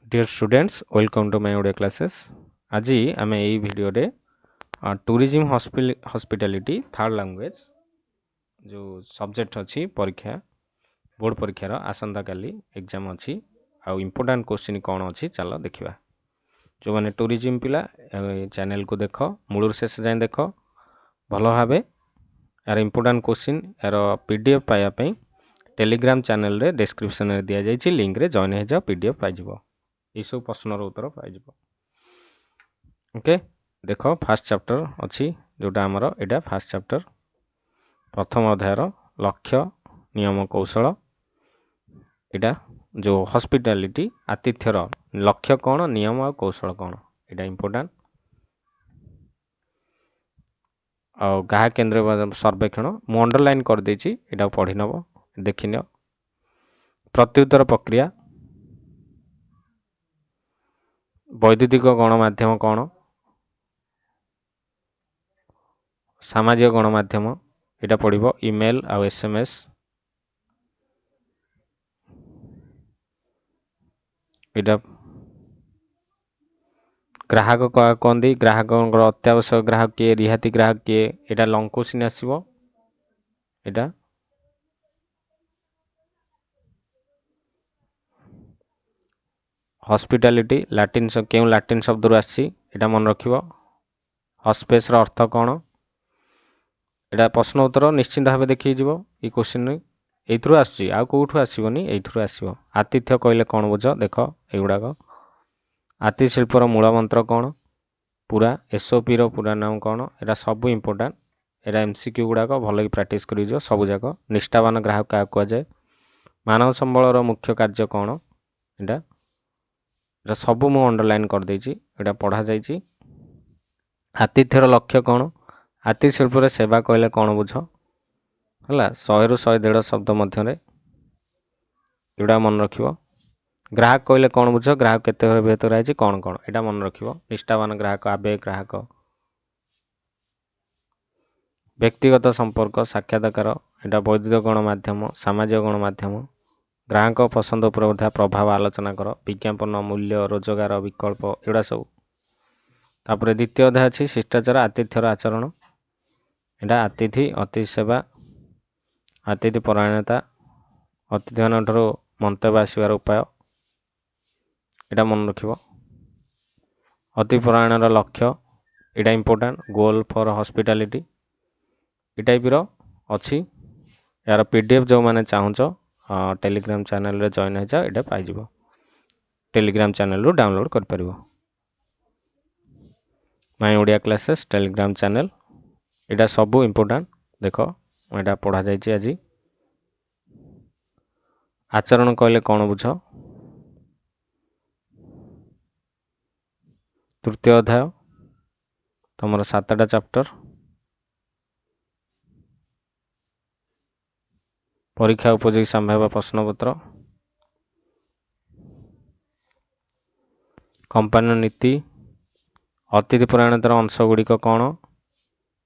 Dear students, welcome to my audio classes. आज आम यही video tourism hospitality third language जो सब्जेक्ट अच्छी परीक्षा बोर्ड परीक्षार आसंता काली एग्जाम अच्छी आउ इम्पोर्टाट क्वेश्चन कौन अच्छी चलो देखा जो मैंने टूरिज्म पिला चैनल को देख मूल शेष जाए देख भल भाव यार इम्पोर्टाट क्वेश्चन यार पीडीएफ पाइबापी टेलीग्राम चैनल रे डिस्क्रिप्शन रे दिया जाइए लिंक रे जॉइन हो जाओ पीडीएफ पाइज ये सब प्रश्नर उत्तर पाइज ओके देख फास्ट चैप्टर अच्छी जोटा आमर एटा फास्ट चैप्टर प्रथम अध्यायर लक्ष्य नियम कौशल एटा जो हॉस्पिटैलिटी आतिथ्यर लक्ष्य कौन नियम और कौशल कौन एटा इम्पोर्टेंट और ग्राहक केंद्र सर्वेक्षण मु अंडरलाइन कर देछि एटा पढ़ी नब देखि नियो प्रत्युत्तर प्रक्रिया वैद्युतिक गणमाध्यम कौन सामाजिक गणमाध्यम एटा पढ़िबो ईमेल आ एसएमएस एटा ग्राहक कहती ग्राहक अत्यावश्यक ग्राहक किए रिहाती ग्राहक किए एटा लंग क्वेश्चन आसीबो एटा हॉस्पिटैलिटी लैटिन क्यों लैटिन शब्द रु आसी एटा मन रखिबो हॉस्पेस रो अर्थ कौन एटा प्रश्न उत्तर निश्चिंत भाव देखि जीवो ई क्वेश्चन एथरु आसी आ कोठु आसीबोनी एथरु आसीबो आतिथ्य कहले कौन बुझ देख एगुडाक आतिथ्य शिल्पर मूल मंत्र कौन पूरा एसओपी रो पूरा नाम कौन एटा सब इम्पोर्टेंट एटा एमसीक्यू गुडाक भल प्रैक्टिस कर सब जाक निष्ठावान ग्राहक क्या कहुए मानव संबल मुख्य कार्य कौन एटा सब मु अंडरलाइन कर देछि एटा पढ़ा जाइछि आतिथ्यर लक्ष्य कौन आतिथ्य शिल्प रे सेवा कहले कौन बुझ हला 100 रु 150 शब्द मध्य एटा मन रखिबो ग्राहक कहले कौन बुझ ग्राहक केते बेहतर है कौन कौन एटा मन रखिबो निष्ठावान ग्राहक आवेग ग्राहक व्यक्तिगत संपर्क साक्षात्कार एटा वैद्युतिक गणमाध्यम सामाजिक गणमाध्यम ग्राहक पसंद उपर प्रभाव आलोचना कर विज्ञापन मूल्य रोजगार विकल्प एगुड़ा सब तापर द्वितीय अध्याय अच्छी शिष्टाचार आतिथ्यर आचरण एटा अतिथि अतिथि सेवा अतिथि परायणता अतिथि मान मंतव्य आसबार उपाय एटा मन रखिबो अतिथि परायणर लक्ष्य एटा इम्पोर्टेंट गोल फॉर हॉस्पिटैलिटी ए टाइप अच्छी यार पीडीएफ जो मैंने चाहूच टेलीग्राम चैनल रे जॉइन हो जाओ एटा पाइज टेलीग्राम चैनल रू डाउनलोड कर परिबो my Odia classes Telegram channel एटा सब इम्पोर्टेंट देख एटा पढ़ा जाइए आज आचरण कहले कौन बुझ तृतीय अध्याय तुम 7टा चैप्टर परीक्षा उपयोगी संभाव्य प्रश्नपत्र कंपनी नीति अतिथि परायणतार अंश गुड़िक कौन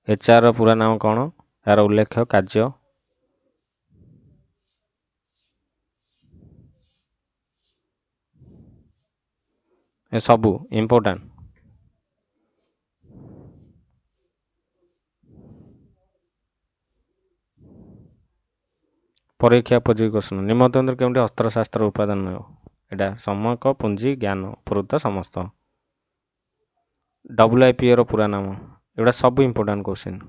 एचआर पूरा नाम कौन यार उल्लेख कार्य ए सबू इम्पोर्टेंट परीक्षा उपयोगी क्वेश्चन निम्न केमती अस्त्रशास्त्र उत्पादन एटा सम्यक पुंजी ज्ञान उपरोक्त समस्त WIPA रो पूरा नाम एगुड़ा सब इम्पोर्टेंट क्वेश्चन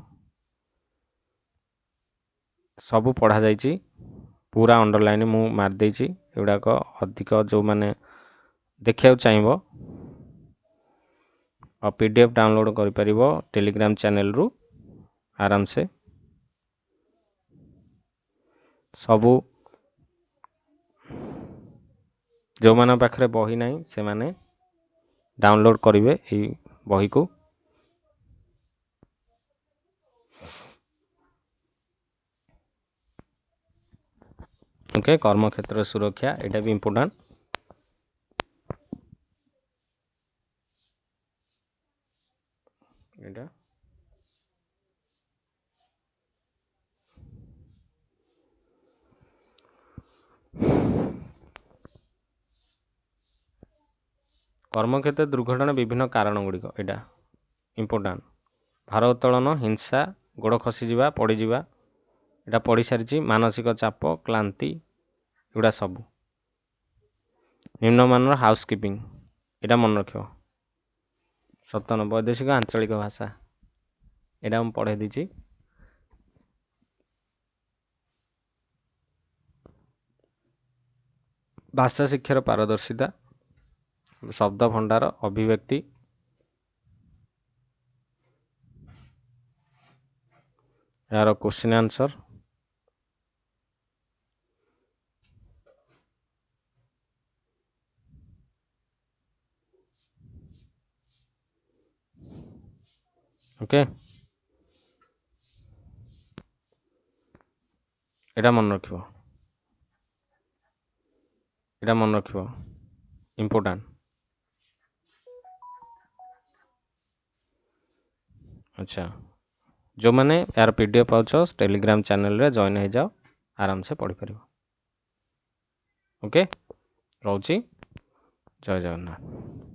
सब पढ़ा जाइए पूरा अंडरलाइन मु मार देछि एगुड़ाक अधिक जो मैंने देखा चाहिए और पीडीएफ डाउनलोड कर परिबो टेलीग्राम चैनल रू आराम से सबू जो मान पाखरे बही नहीं से माने डाउनलोड करेंगे ये बही को ओके कर्म क्षेत्र सुरक्षा एटा भी इम्पोर्टेंट एटा କର୍ମକ୍ଷେତ୍ର ଦୁର୍ଘଟଣା ବିଭିନ୍ନ କାରଣ ଗୁଡ଼ିକ ଏଇଟା ଇମ୍ପୋର୍ଟାଣ୍ଟ। ଭାରୋତ୍ତୋଳନ, ହିଂସା, ଗୋଡ଼ ଖସିଯିବା, ପଡ଼ିଯିବା, ଏଇଟା ପଢ଼ି ସାରିଛି। ମାନସିକ ଚାପ, କ୍ଳାନ୍ତି, ଏଗୁଡ଼ା ସବୁ। ନିମ୍ନମାନର ହାଉସକିପିଂ, ଏଇଟା ମନେ ରଖିବ। 57 ବୈଦେଶିକ ଆଞ୍ଚଳିକ ଭାଷା, ଏଇଟା ମୁଁ ପଢ଼େଇ ଦେଇଛି। ଭାଷା ଶିକ୍ଷାର ପାରଦର୍ଶିତା, ଶବ୍ଦ ଭଣ୍ଡାର, ଅଭିବ୍ୟକ୍ତି, ଏହାର କ୍ୱେଶ୍ଚିନ୍ ଆନ୍ସର, ଓକେ। ଏଇଟା ମନେ ରଖିବ, ଏଇଟା ମନେ ରଖିବ, ଇମ୍ପୋର୍ଟାଣ୍ଟ। ଆଚ୍ଛା, ଯେଉଁମାନେ ଏହାର PDF ପାଉଛ ଟେଲିଗ୍ରାମ ଚ୍ୟାନେଲରେ ଜଏନ୍ ହେଇଯାଅ, ଆରାମସେ ପଢ଼ିପାରିବ। ଓକେ, ରହୁଛି। ଜୟ ଜଗନ୍ନାଥ।